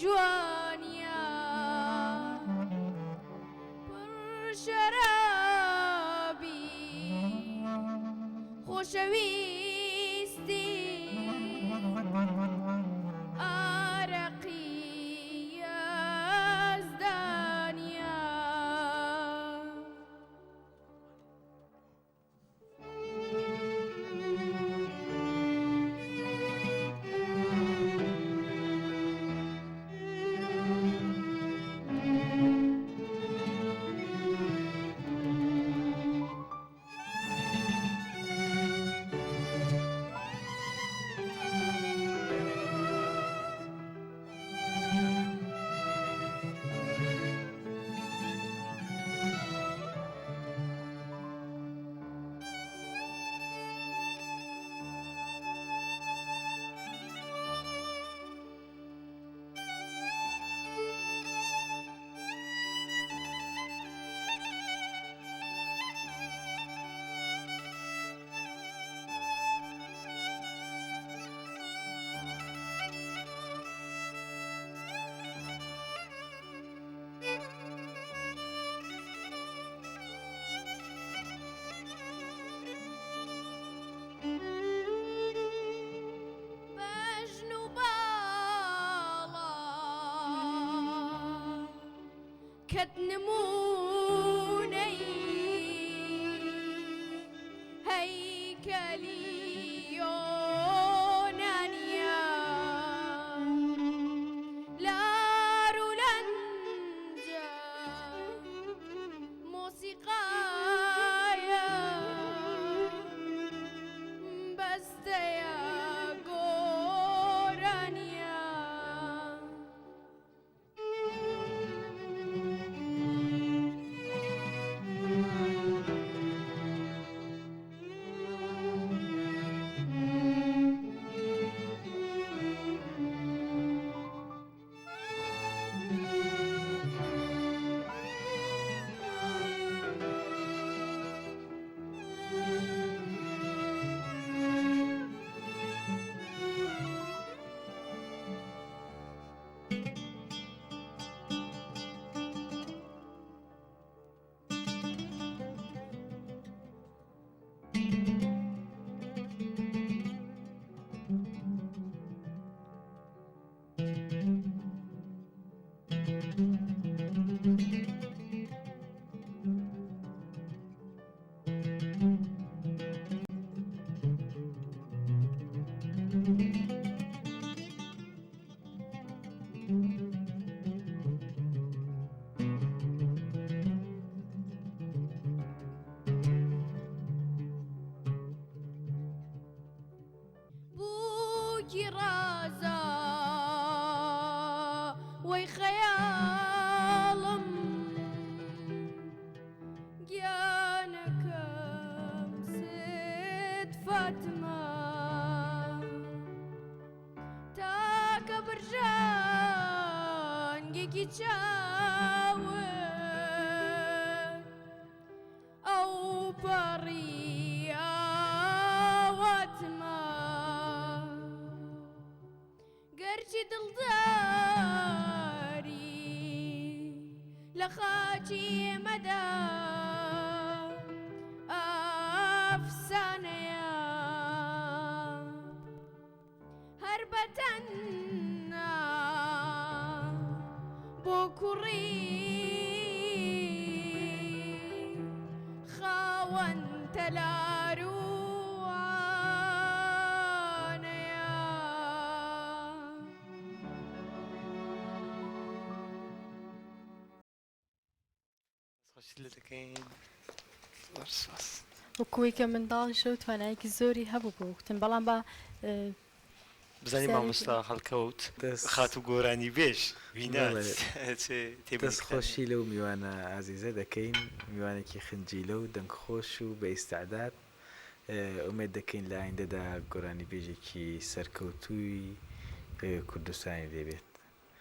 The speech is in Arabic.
جوانیا پر شرابی خوشویستی عرقی یزدانیا كتنموني هيكلي يونانيا لارولنجا موسيقايا بستيا غورانيا رازا وخيالم جانك ست فاطمة تاك برجان جيكي تشاور أو بريا واتما قرشي دلداري لخاجي مدى أفسانيا هربتنا بكري خاون تلارو وەکوی کە منداڵیشە و توانایەکی زۆری هەبوو بۆ وتن بەڵام بە بزانانی مامۆستا هەڵکەوت خات و گۆرانی بێش دەستخۆشی لەو میوانە ئازیزە دەکەین میوانێکی خنجیلە و دەنگخۆش و بە ئیستعداد ئومێد دەکەین لە ئایندەدا گۆرانی بێژێکی سەرکەوتووی کوردستانی دەبێت.